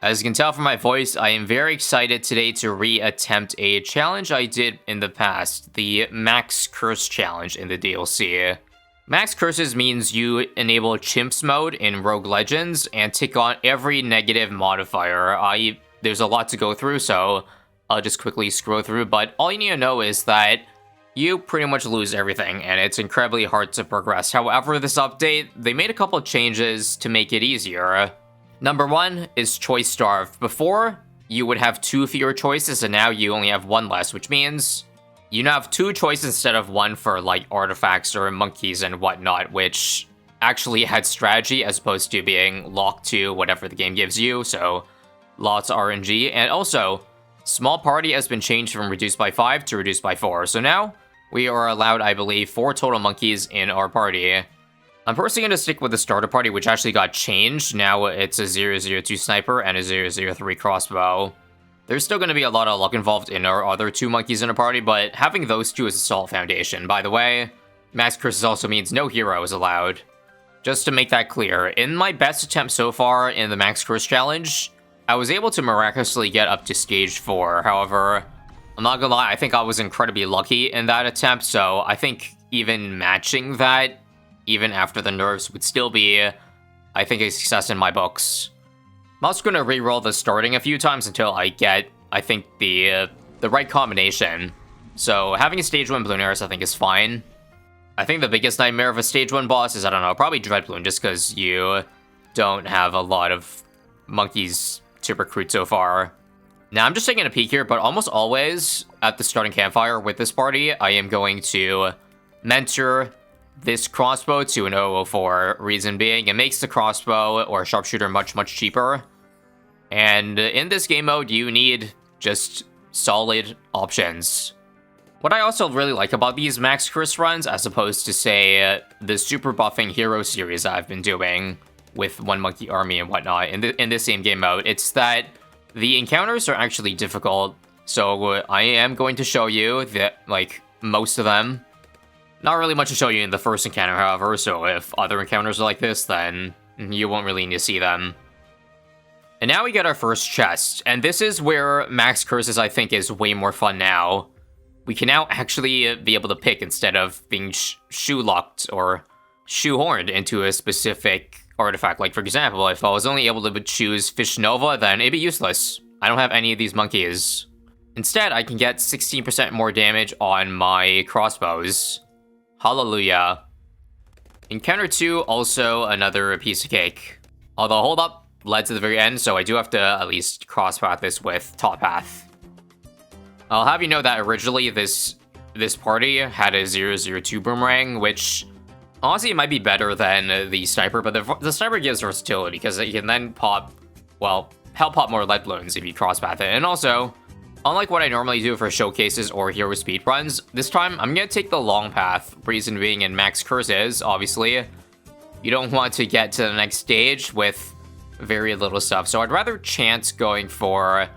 As you can tell from my voice, I am very excited today to re-attempt a challenge I did in the past, the Max Curse Challenge in the DLC. Max Curses means you enable Chimps mode in Rogue Legends and take on every negative modifier. There's a lot to go through, so I'll just quickly scroll through, but all you need to know is that you pretty much lose everything, and it's incredibly hard to progress. However, this update, they made a couple changes to make it easier. Number 1 is Choice Starved. Before, you would have 2 fewer choices, and now you only have 1 less, which means you now have 2 choices instead of 1 for, like, artifacts or monkeys and whatnot, which actually had strategy as opposed to being locked to whatever the game gives you, so lots of RNG. And also, small party has been changed from reduced by 5 to reduced by 4, so now we are allowed, I believe, 4 total monkeys in our party. I'm personally going to stick with the starter party, which actually got changed. Now it's a 002 sniper and a 003 crossbow. There's still going to be a lot of luck involved in our other 2 monkeys in a party, but having those 2 is a solid foundation. By the way, Max Curses also means no hero is allowed. Just to make that clear, in my best attempt so far in the Max Curse Challenge, I was able to miraculously get up to stage 4. However, I'm not gonna lie, I think I was incredibly lucky in that attempt, so I think even matching that, even after the nerfs, would still be, I think, a success in my books. I'm also gonna re-roll the starting a few times until I get, I think, the right combination. So having a stage 1 Blooners, I think, is fine. I think the biggest nightmare of a stage 1 boss is, I don't know, probably Dread Bloon, just because you don't have a lot of monkeys to recruit so far. Now, I'm just taking a peek here, but almost always at the starting campfire with this party, I am going to mentor this crossbow to an 004. Reason being, it makes the crossbow or sharpshooter much, much cheaper. And in this game mode, you need just solid options. What I also really like about these Max Curse runs, as opposed to, say, the super buffing hero series I've been doing with One Monkey Army and whatnot in this same game mode, it's that the encounters are actually difficult. So I am going to show you that, like, most of them. Not really much to show you in the first encounter, however, so if other encounters are like this, then you won't really need to see them. And now we get our first chest, and this is where Max Curses, I think, is way more fun now. We can now actually be able to pick instead of being shoe-locked or shoehorned into a specific artifact. Like, for example, if I was only able to choose Fish Nova, then it'd be useless. I don't have any of these monkeys. Instead, I can get 16% more damage on my crossbows. Hallelujah. Encounter 2, also another piece of cake. Although, hold up, led to the very end, so I do have to at least cross-path this with top path. I'll have you know that originally this party had a 002 boomerang, which honestly it might be better than the sniper, but the sniper gives versatility because it can then pop, well, help pop more lead balloons if you cross-path it. And also, unlike what I normally do for showcases or hero speedruns, this time I'm going to take the long path. Reason being, in Max Curses, obviously, you don't want to get to the next stage with very little stuff. So I'd rather chance going for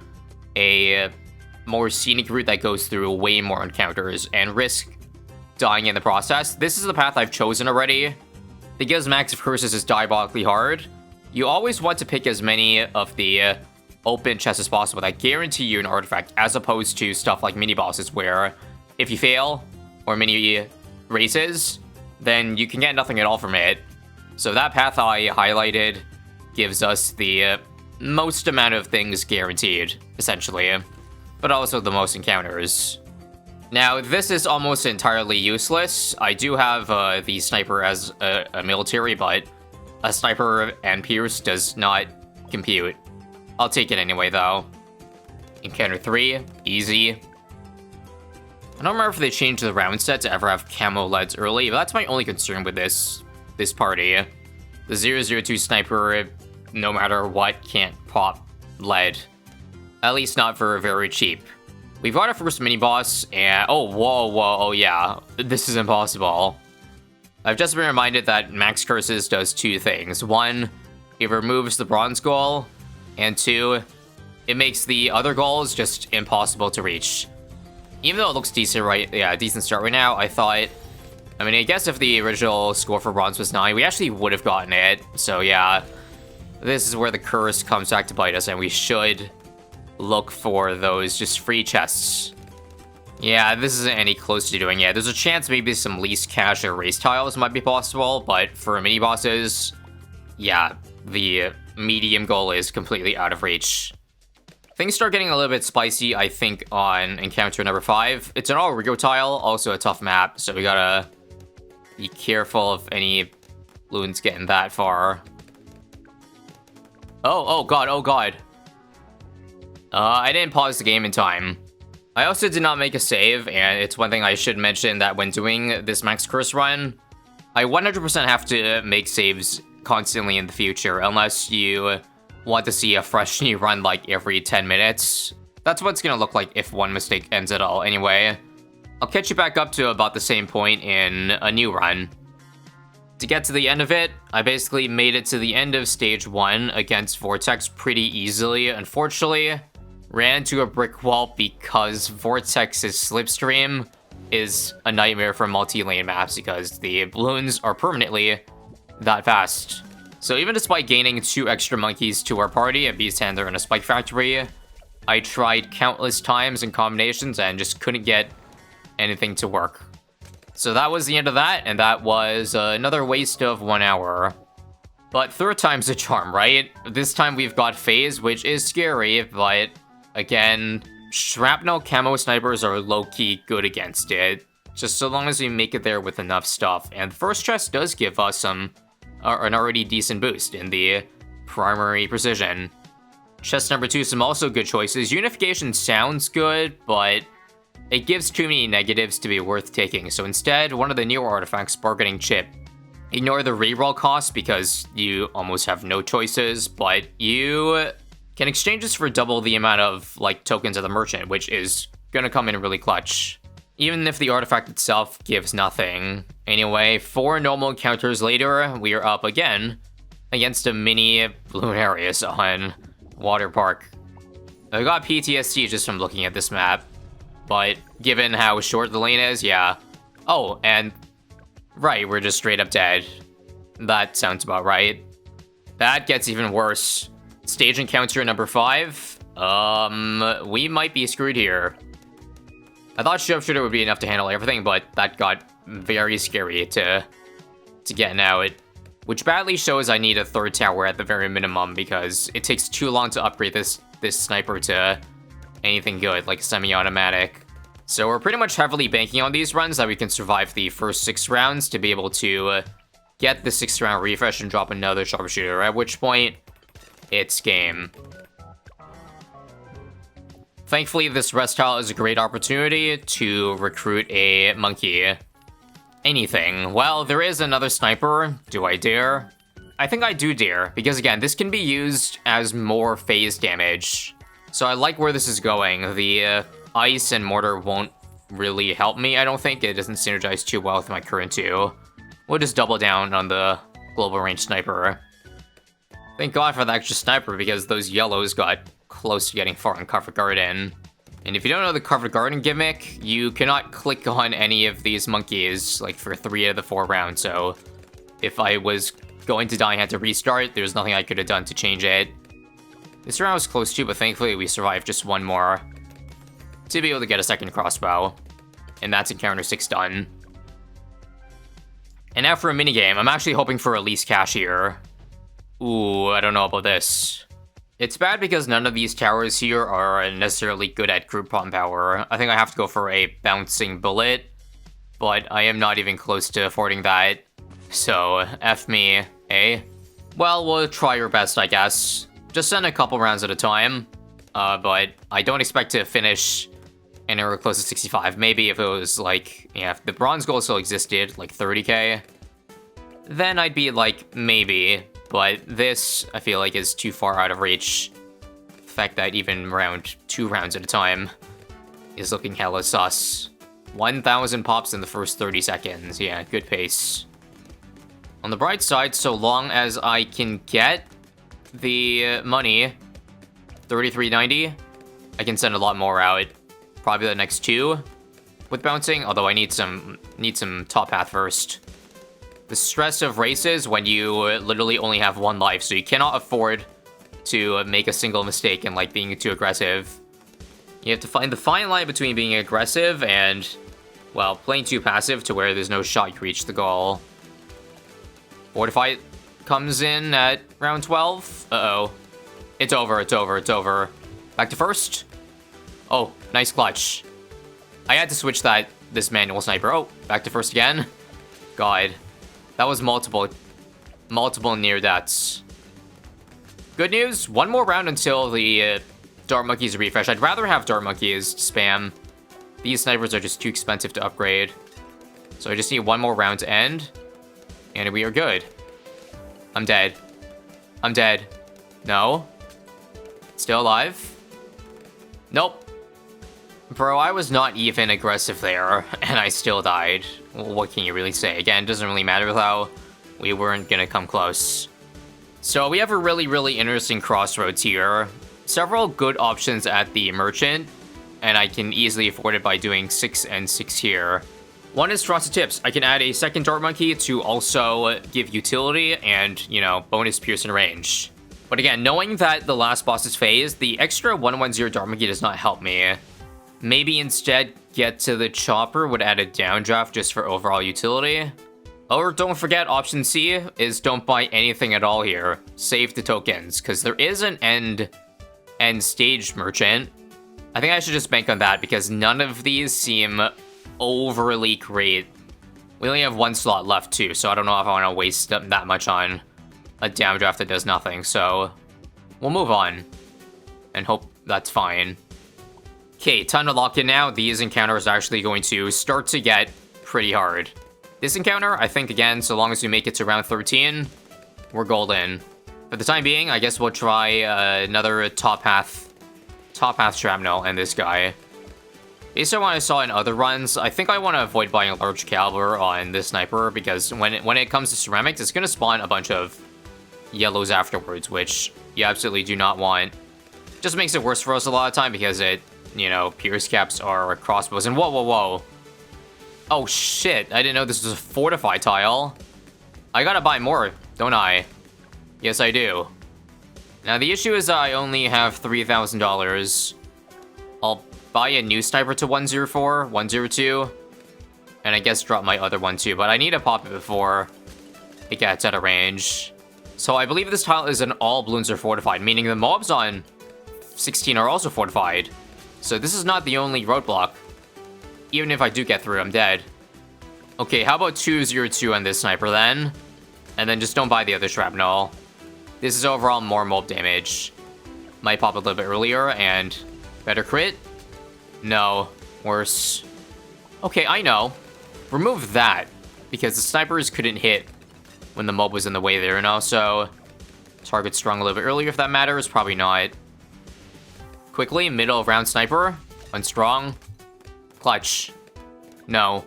a more scenic route that goes through way more encounters and risk dying in the process. This is the path I've chosen already. Because Max Curses is diabolically hard, you always want to pick as many of the open chests as possible that guarantee you an artifact, as opposed to stuff like mini bosses where if you fail or mini races, then you can get nothing at all from it. So that path I highlighted gives us the most amount of things guaranteed, essentially, but also the most encounters. Now, this is almost entirely useless. I do have the sniper as a military, but a sniper and pierce does not compute. I'll take it anyway, though. Encounter 3, easy. I don't remember if they changed the round set to ever have camo leads early, but that's my only concern with this party. The 002 sniper, no matter what, can't pop lead. At least not for very cheap. We've got our first mini-boss, and oh yeah, this is impossible. I've just been reminded that Max Curses does 2 things. 1, it removes the bronze goal, and 2, it makes the other goals just impossible to reach. Even though it looks decent, decent start right now, I guess if the original score for bronze was 9, we actually would have gotten it. So yeah, this is where the curse comes back to bite us, and we should look for those just free chests. Yeah, this isn't any close to doing it. There's a chance maybe some least cash or race tiles might be possible, but for mini bosses, yeah, the medium goal is completely out of reach. Things start getting a little bit spicy, I think, on encounter number 5. It's an all Regrow tile, also a tough map, so we gotta be careful of any Bloons getting that far. Oh god, oh god. I didn't pause the game in time. I also did not make a save, and it's one thing I should mention that when doing this max curse run, I 100% have to make saves constantly in the future, unless you want to see a fresh new run like every 10 minutes. That's what it's gonna look like if one mistake ends at all anyway. I'll catch you back up to about the same point in a new run. To get to the end of it, I basically made it to the end of stage 1 against Vortex pretty easily. Unfortunately, ran into a brick wall because Vortex's slipstream is a nightmare for multi-lane maps because the Bloons are permanently that fast. So even despite gaining 2 extra monkeys to our party, a beast handler and a spike factory, I tried countless times and combinations and just couldn't get anything to work. So that was the end of that, and that was another waste of 1 hour. But third time's a charm, right? This time we've got phase, which is scary, but again, shrapnel camo snipers are low-key good against it, just so long as we make it there with enough stuff. And the first chest does give us an already decent boost in the primary precision. Chest number 2, some also good choices. Unification sounds good, but it gives too many negatives to be worth taking, so instead, one of the newer artifacts, Bargaining Chip. Ignore the reroll cost because you almost have no choices, but you can exchange this for double the amount of, like, tokens of the merchant, which is gonna come in really clutch. Even if the artifact itself gives nothing. Anyway, 4 normal encounters later, we are up again against a mini Bloonarius on Water Park. I got PTSD just from looking at this map, but given how short the lane is, yeah. Oh, and right, we're just straight up dead. That sounds about right. That gets even worse. Stage encounter number 5. We might be screwed here. I thought Sharpshooter would be enough to handle everything, but that got very scary to get now. Which badly shows I need a 3rd tower at the very minimum because it takes too long to upgrade this sniper to anything good, like semi-automatic. So we're pretty much heavily banking on these runs that we can survive the first 6 rounds to be able to get the 6th round refresh and drop another Sharpshooter, at which point, it's game. Thankfully, this rest tile is a great opportunity to recruit a monkey. Anything. Well, there is another sniper. Do I dare? I think I do dare, because again, this can be used as more phase damage. So I like where this is going. The ice and mortar won't really help me, I don't think. It doesn't synergize too well with my current 2. We'll just double down on the global range sniper. Thank God for the extra sniper, because those yellows got close to getting far in Covered Garden. And if you don't know the Covered Garden gimmick, you cannot click on any of these monkeys, like, for 3 of the 4 rounds. So if I was going to die and had to restart, there's nothing I could have done to change it. This round was close too, but thankfully we survived just 1 more to be able to get a 2nd crossbow. And that's encounter 6 done. And now for a minigame. I'm actually hoping for a least cash here. Ooh, I don't know about this. It's bad because none of these towers here are necessarily good at group bomb power. I think I have to go for a bouncing bullet, but I am not even close to affording that. So, F me, eh? Well, we'll try our best, I guess. Just send a couple rounds at a time. But I don't expect to finish anywhere close to 65. Maybe if it was like, yeah, if the bronze goal still existed, like 30k, then I'd be like, maybe. But this, I feel like, is too far out of reach. The fact that even around 2 rounds at a time is looking hella sus. 1,000 pops in the first 30 seconds. Yeah, good pace. On the bright side, so long as I can get the money, 33.90, I can send a lot more out. Probably the next 2 with bouncing, although I need some top path first. The stress of races when you literally only have one life, so you cannot afford to make a single mistake and like being too aggressive. You have to find the fine line between being aggressive and, well, playing too passive to where there's no shot you can reach the goal. Fortified comes in at round 12. Uh-oh. It's over, it's over, it's over. Back to first. Oh, nice clutch. I had to switch this manual sniper. Oh, back to first again. God. That was multiple near deaths. Good news, one more round until the Dart Monkeys refresh. I'd rather have Dart Monkeys to spam. These snipers are just too expensive to upgrade. So I just need one more round to end. And we are good. I'm dead. I'm dead. No. Still alive. Nope. Bro, I was not even aggressive there, and I still died. What can you really say? Again, it doesn't really matter though. We weren't gonna come close. So we have a really interesting Crossroads here. Several good options at the Merchant, and I can easily afford it by doing 6 and 6 here. One is Frosted Tips. I can add a second Dart Monkey to also give utility and, you know, bonus pierce and range. But again, knowing that the last boss is phased, the extra 110 Dart Monkey does not help me. Maybe instead get to the chopper would add a downdraft just for overall utility. Or don't forget option C is don't buy anything at all here. Save the tokens, because there is an end stage merchant. I think I should just bank on that because none of these seem overly great. We only have one slot left too, so I don't know if I want to waste that much on a downdraft that does nothing. So we'll move on and hope that's fine. Okay, time to lock in now. These encounters are actually going to start to get pretty hard. This encounter, I think, again, so long as we make it to round 13, we're golden. For the time being, I guess we'll try another top half shrapnel and this guy. Based on what I saw in other runs, I think I want to avoid buying a large caliber on this sniper because when it comes to ceramics, it's going to spawn a bunch of yellows afterwards, which you absolutely do not want. Just makes it worse for us a lot of time because it, you know, pierce caps are crossbows. And whoa. Oh shit, I didn't know this was a Fortified tile. I gotta buy more, don't I? Yes, I do. Now the issue is I only have $3,000. I'll buy a new sniper to 104, 102, and I guess drop my other one too, but I need to pop it before it gets out of range. So I believe this tile is an all balloons are fortified, meaning the mobs on 16 are also fortified. So this is not the only roadblock. Even if I do get through, I'm dead. Okay, how about 202 on this sniper then? And then just don't buy the other shrapnel. This is overall more mob damage. Might pop a little bit earlier and better crit? No, worse. Okay, I know. Remove that, because the snipers couldn't hit when the mob was in the way there, and also target strung a little bit earlier if that matters, probably not. Quickly, middle of round sniper, unstrong, clutch. No.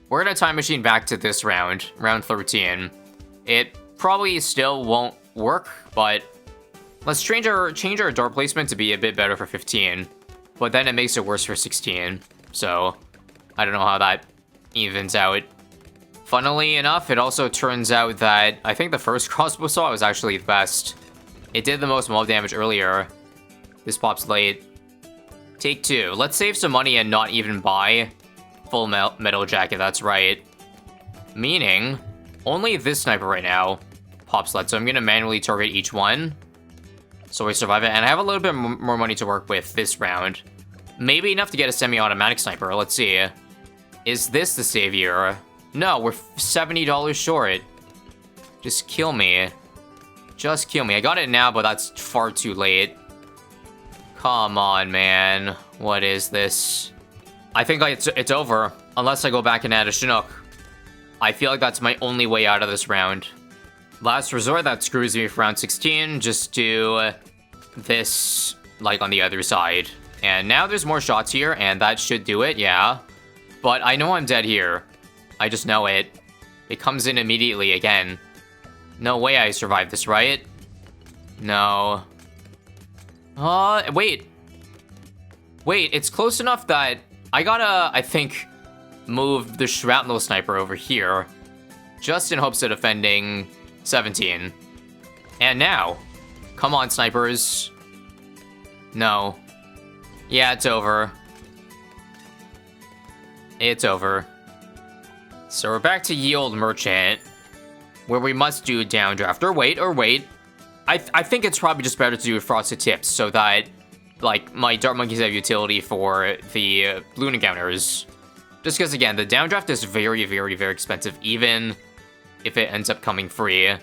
We're gonna time machine back to this round, round 13. It probably still won't work, but let's change our dart placement to be a bit better for 15. But then it makes it worse for 16. So I don't know how that evens out. Funnily enough, it also turns out that I think the first crossbow saw was actually the best. It did the most mob damage earlier. This pops late. Take 2. Let's save some money and not even buy full metal jacket, that's right. Meaning, only this sniper right now pops late, so I'm gonna manually target each one. So we survive it, and I have a little bit more money to work with this round. Maybe enough to get a semi-automatic sniper, let's see. Is this the savior? No, we're $70 short. Just kill me. Just kill me. I got it now, but that's far too late. Come on, man. What is this? I think it's over, unless I go back and add a Chinook. I feel like that's my only way out of this round. Last resort, that screws me for round 16. Just do this, like, on the other side. And now there's more shots here, and that should do it, yeah. But I know I'm dead here. I just know it. It comes in immediately again. No way I survived this, right? No. Wait. Wait, it's close enough that I gotta, I think, move the shrapnel sniper over here. just in hopes of defending 17. And now, come on, snipers. No. Yeah, it's over. It's over. So we're back to Yield Merchant, where we must do Downdraft. Or wait. I think it's probably just better to do Frosted Tips so that, like, my Dart Monkeys have utility for the balloon encounters. Just because, again, the Downdraft is very, very, very expensive, even if it ends up coming free.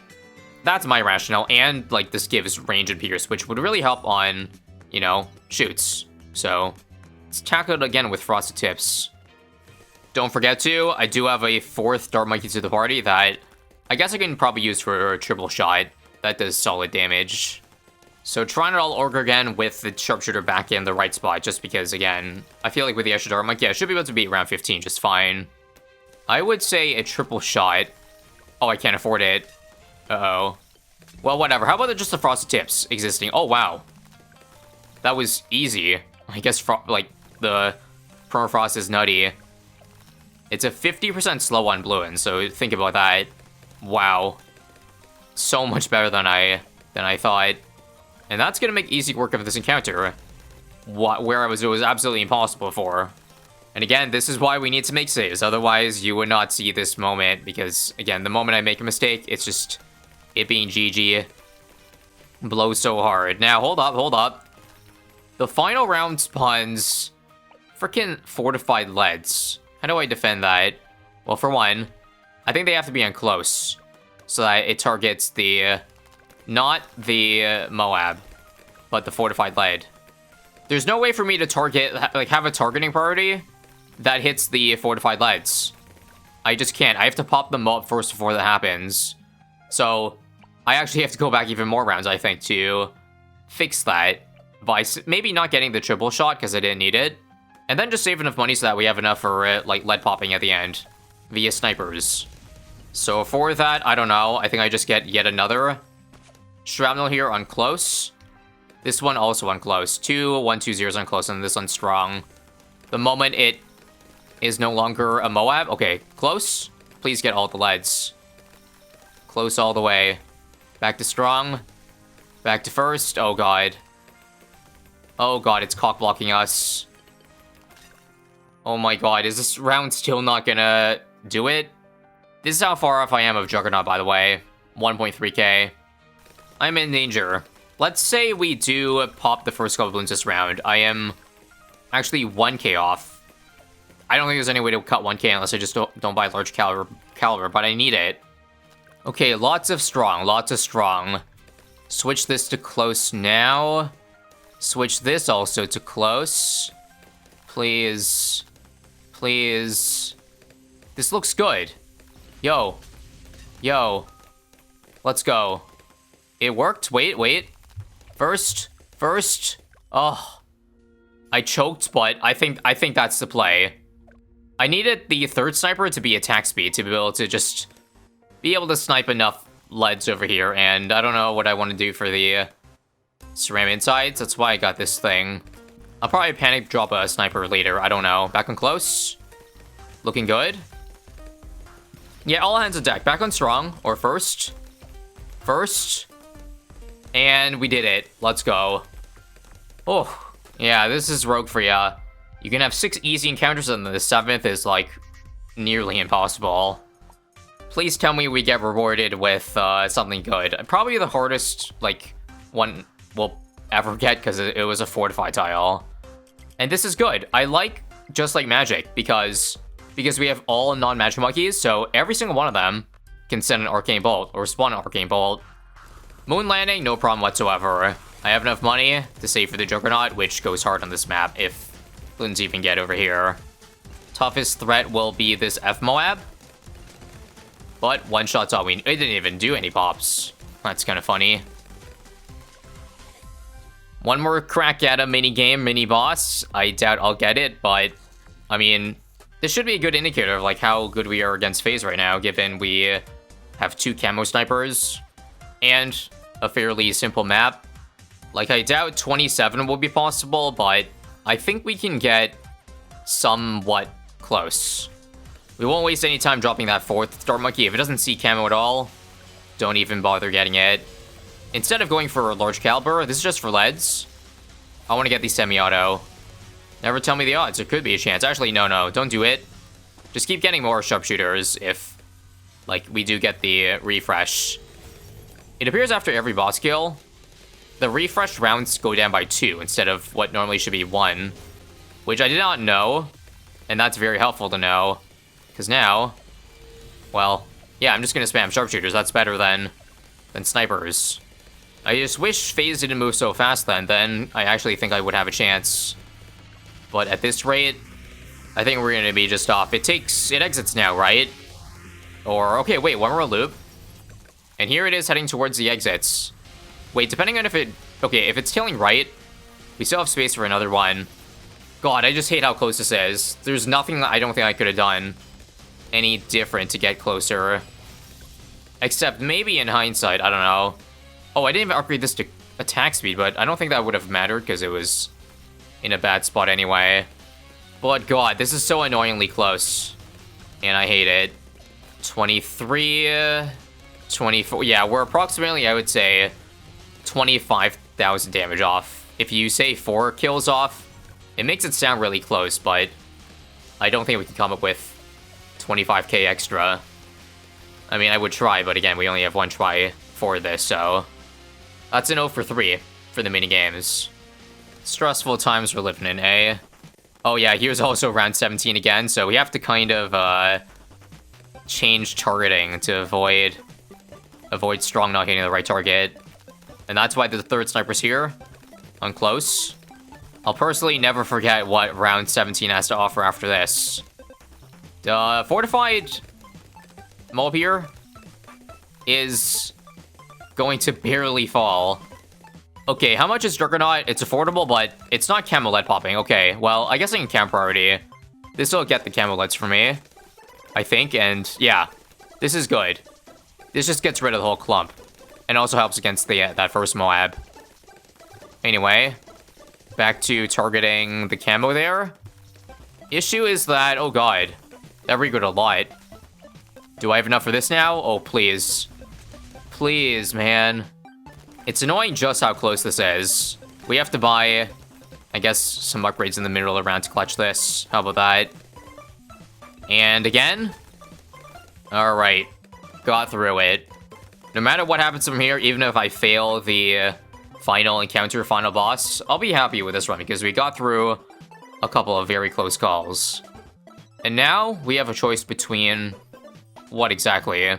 That's my rationale, and, like, this gives range and pierce, which would really help on, you know, shoots. So, let's tackle it again with Frosted Tips. Don't forget to, I do have a 4th Dart Monkey to the party that I guess I can probably use for a triple shot. That does solid damage. So trying it all over again with the Sharpshooter back in the right spot, just because, again, I feel like with the extra Dart Monkey, I should be able to beat around 15 just fine. I would say a triple shot. Oh, I can't afford it. Uh-oh. Well, whatever. How about just the Frosted Tips existing? Oh, wow. That was easy. I guess, like, the Permafrost is nutty. It's a 50% slow on Bloons, so think about that. Wow. So much better than I thought. And that's gonna make easy work of this encounter. Where it was absolutely impossible before. And again, this is why we need to make saves. Otherwise, you would not see this moment. Because, again, the moment I make a mistake, it's just it being GG. Blows so hard. Now, hold up. The final round spawns freaking Fortified leads. How do I defend that? Well, for one, I think they have to be on close. So that it targets the... not the Moab, but the Fortified lead. There's no way for me to target, like, have a targeting priority that hits the Fortified leads. I just can't. I have to pop them up first before that happens. So, I actually have to go back even more rounds, I think, to fix that. By maybe not getting the triple shot, because I didn't need it. And then just save enough money so that we have enough for, like, lead popping at the end. Via snipers. So for that, I don't know. I think I just get yet another shrapnel here on close. This one also on close. 2 1 2 0s on close, and this on strong. The moment it is no longer a Moab. Okay, close. Please get all the leads. Close all the way. Back to strong. Back to first. Oh god. Oh god, it's cock blocking us. Oh my god, is this round still not gonna do it? This is how far off I am of Juggernaut, by the way. 1.3k. I'm in danger. Let's say we do pop the first couple balloons this round. I am actually 1k off. I don't think there's any way to cut 1k unless I just don't buy large caliber, but I need it. Okay, lots of strong. Switch this to close now. Switch this also to close. Please. Please. This looks good. Yo. Let's go. It worked. Wait. First. Oh. I choked, but I think that's the play. I needed the third sniper to be attack speed to be able to just be able to snipe enough leads over here, and I don't know what I want to do for the ceramic insides. That's why I got this thing. I'll probably panic drop a sniper later. I don't know. Back on close. Looking good. Yeah, all hands on deck. Back on strong. Or first. And we did it. Let's go. Oh, yeah, this is rogue for ya. You can have 6 easy encounters, and the 7th is, like, nearly impossible. Please tell me we get rewarded with something good. Probably the hardest, like, one we'll ever get, because it was a Fortified tile. And this is good. I like Just Like Magic, because we have all non-magic monkeys, so every single one of them can send an Arcane Bolt, or spawn an Arcane Bolt. Moon Landing, no problem whatsoever. I have enough money to save for the Juggernaut, which goes hard on this map if Bloons even get over here. Toughest threat will be this F-Moab. But one shot's all it didn't even do any pops. That's kind of funny. One more crack at a mini boss. I doubt I'll get it, but I mean, this should be a good indicator of like how good we are against phase right now, given we have 2 camo snipers and a fairly simple map. Like, I doubt 27 will be possible, but I think we can get somewhat close. We won't waste any time dropping that 4th Dart Monkey. If it doesn't see camo at all, don't even bother getting it. Instead of going for a large caliber, this is just for leads. I want to get the semi-auto. Never tell me the odds. There could be a chance. Actually, no, don't do it. Just keep getting more sharpshooters if, like, we do get the refresh. It appears after every boss kill, the refresh rounds go down by 2 instead of what normally should be 1. Which I did not know, and that's very helpful to know. Because now, well, yeah, I'm just going to spam sharpshooters. That's better than snipers. I just wish FaZe didn't move so fast then I actually think I would have a chance. But at this rate, I think we're going to be just off. It exits now, right? Or, okay, wait, one more loop. And here it is heading towards the exits. Wait, depending on if it's tailing right, we still have space for another one. God, I just hate how close this is. There's nothing that I don't think I could have done any different to get closer. Except maybe in hindsight, I don't know. Oh, I didn't even upgrade this to attack speed, but I don't think that would have mattered because it was in a bad spot anyway. But God, this is so annoyingly close. And I hate it. 23, 24. Yeah, we're approximately, I would say, 25,000 damage off. If you say 4 kills off, it makes it sound really close, but I don't think we can come up with 25k extra. I mean, I would try, but again, we only have one try for this, so that's an 0 for 3 for the minigames. Stressful times we're living in, eh? Oh yeah, here's also round 17 again, so we have to kind of change targeting to avoid strong not hitting the right target. And that's why the 3rd sniper's here, on close. I'll personally never forget what round 17 has to offer after this. The Fortified mob here is going to barely fall. Okay, how much is Juggernaut? It's affordable, but it's not camo lead popping. Okay, well, I guess I can cam priority. This will get the camo leads for me, I think, and yeah, this is good. This just gets rid of the whole clump, and also helps against the that first Moab. Anyway, back to targeting the camo there. Issue is that, oh god, that regrouped a lot. Do I have enough for this now? Oh, please. Please, man. It's annoying just how close this is. We have to buy, I guess, some upgrades in the middle of the round to clutch this. How about that? And again? Alright. Got through it. No matter what happens from here, even if I fail the final encounter, final boss, I'll be happy with this run because we got through a couple of very close calls. And now we have a choice between what exactly?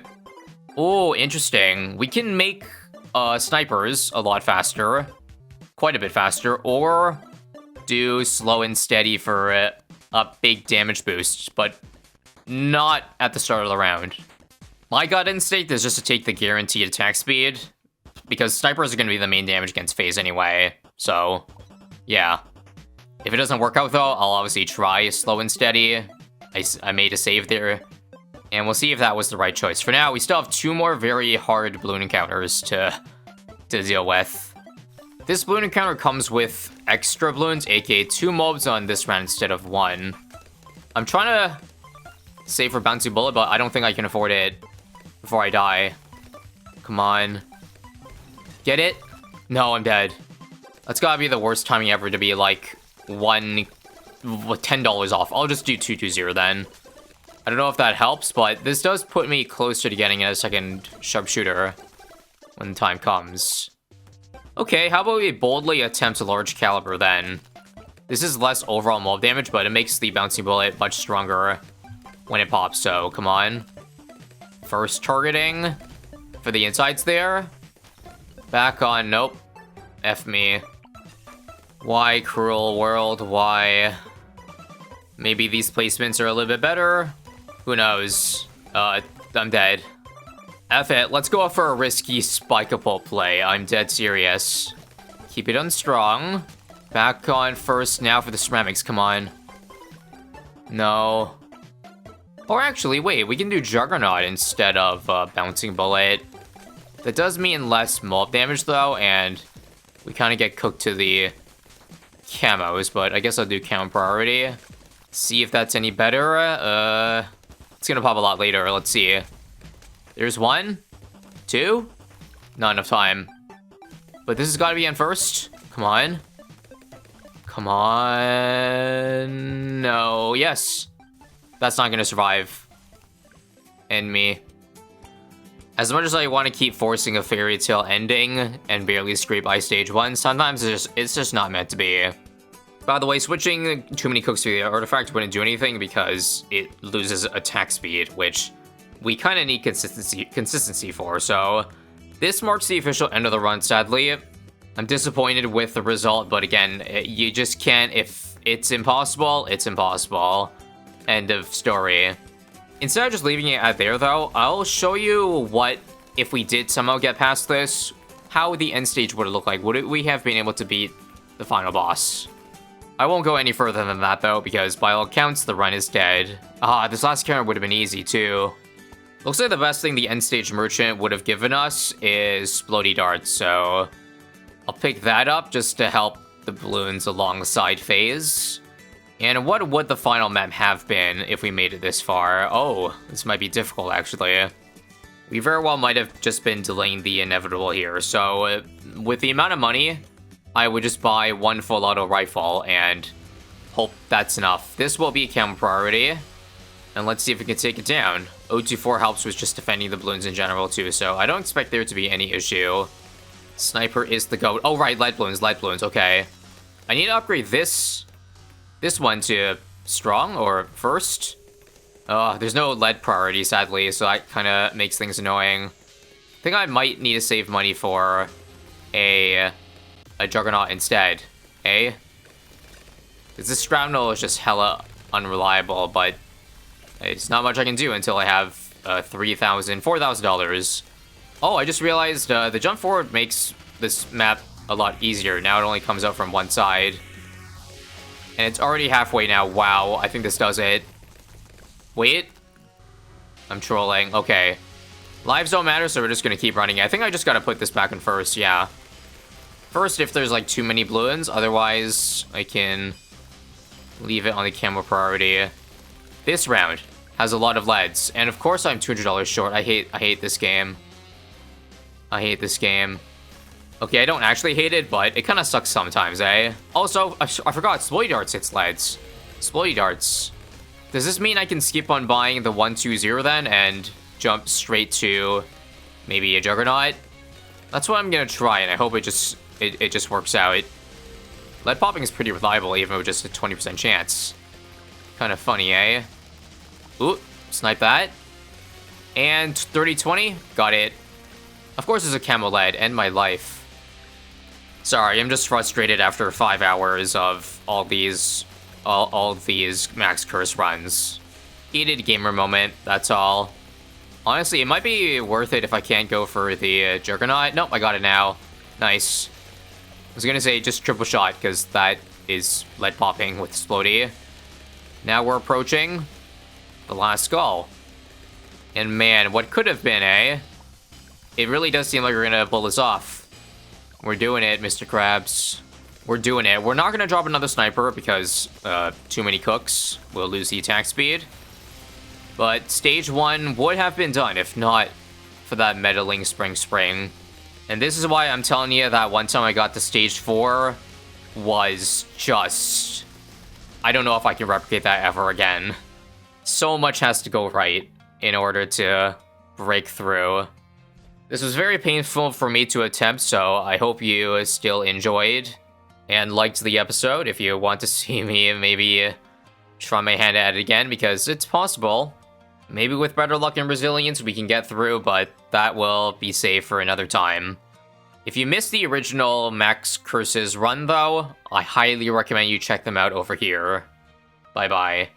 Oh, interesting. We can make snipers a lot faster, quite a bit faster, or do slow and steady for a big damage boost, but not at the start of the round. My gut instinct is just to take the guaranteed attack speed, because snipers are going to be the main damage against FaZe anyway, so yeah. If it doesn't work out though, I'll obviously try slow and steady. I made a save there, and we'll see if that was the right choice. For now, we still have 2 more very hard balloon encounters to deal with. This balloon encounter comes with extra balloons, aka 2 mobs on this round instead of 1. I'm trying to save for bouncy bullet, but I don't think I can afford it before I die. Come on. Get it? No, I'm dead. That's gotta be the worst timing ever to be like $10 off. I'll just do 220 then. I don't know if that helps, but this does put me closer to getting a second sharpshooter when the time comes. Okay, how about we boldly attempt a large caliber then? This is less overall mob damage, but it makes the bouncing bullet much stronger when it pops, so come on. First targeting for the insides there. Back on, nope. F me. Why, cruel world, why? Maybe these placements are a little bit better. Who knows? I'm dead. F it, let's go for a risky spikeable play. I'm dead serious. Keep it unstrong. Back on first now for the ceramics, come on. No. Or actually, wait, we can do Juggernaut instead of Bouncing Bullet. That does mean less mob damage though, and we kind of get cooked to the camos, but I guess I'll do camo priority. See if that's any better. It's gonna pop a lot later. Let's see. There's 1, 2. Not enough time. But this has got to be on first. Come on. Come on. No. Yes. That's not gonna survive. And me. As much as I want to keep forcing a fairy tale ending and barely scrape by stage 1, sometimes it's just not meant to be. By the way, switching too many cooks to the artifact wouldn't do anything because it loses attack speed, which we kind of need consistency for, so this marks the official end of the run, sadly. I'm disappointed with the result, but again, you just can't. If it's impossible, it's impossible. End of story. Instead of just leaving it at there, though, I'll show you what, if we did somehow get past this, how the end stage would look like. Would we have been able to beat the final boss? I won't go any further than that, though, because by all accounts, the run is dead. This last encounter would have been easy, too. Looks like the best thing the end stage merchant would have given us is Splody Darts, so I'll pick that up just to help the balloons alongside phase. And what would the final map have been if we made it this far? Oh, this might be difficult, actually. We very well might have just been delaying the inevitable here, so with the amount of money, I would just buy 1 full auto rifle and hope that's enough. This will be a camera priority, and let's see if we can take it down. 024 helps with just defending the balloons in general too, so I don't expect there to be any issue. Sniper is the goat. Oh right, light balloons, okay. I need to upgrade this one to strong or first. There's no lead priority, sadly, so that kind of makes things annoying. I think I might need to save money for a Juggernaut instead, eh? Because this Shrapnel is just hella unreliable, but it's not much I can do until I have $4,000. Oh, I just realized the jump forward makes this map a lot easier. Now it only comes out from one side. And it's already halfway now. Wow, I think this does it. Wait. I'm trolling. Okay. Lives don't matter, so we're just gonna keep running. I think I just gotta put this back in first, yeah. First, if there's like too many balloons, otherwise I can leave it on the camera priority. This round has a lot of leads, and of course I'm $200 short. I hate this game. I hate this game. Okay, I don't actually hate it, but it kind of sucks sometimes, eh? Also, I forgot, Splody Darts hits leads. Splody Darts. Does this mean I can skip on buying the 120 then and jump straight to maybe a Juggernaut? That's what I'm gonna try, and I hope it just works out. Lead popping is pretty reliable, even with just a 20% chance. Kind of funny, eh? Ooh, snipe that. And 30-20, got it. Of course there's a camo lead, end my life. Sorry, I'm just frustrated after 5 hours of all these max curse runs. Heated gamer moment, that's all. Honestly, it might be worth it if I can't go for the Juggernaut. Nope, I got it now. Nice. I was gonna say just triple shot, because that is lead popping with Splody. Now we're approaching the last skull. And man, what could have been, eh? It really does seem like we're gonna pull this off. We're doing it, Mr. Krabs. We're doing it. We're not gonna drop another sniper because too many cooks will lose the attack speed. But stage 1 would have been done if not for that meddling spring. And this is why I'm telling you that one time I got to stage 4 was just... I don't know if I can replicate that ever again. So much has to go right in order to break through. This was very painful for me to attempt, so I hope you still enjoyed and liked the episode. If you want to see me maybe try my hand at it again, because it's possible. Maybe with better luck and resilience we can get through, but that will be safe for another time. If you missed the original Max Curses run though, I highly recommend you check them out over here. Bye bye.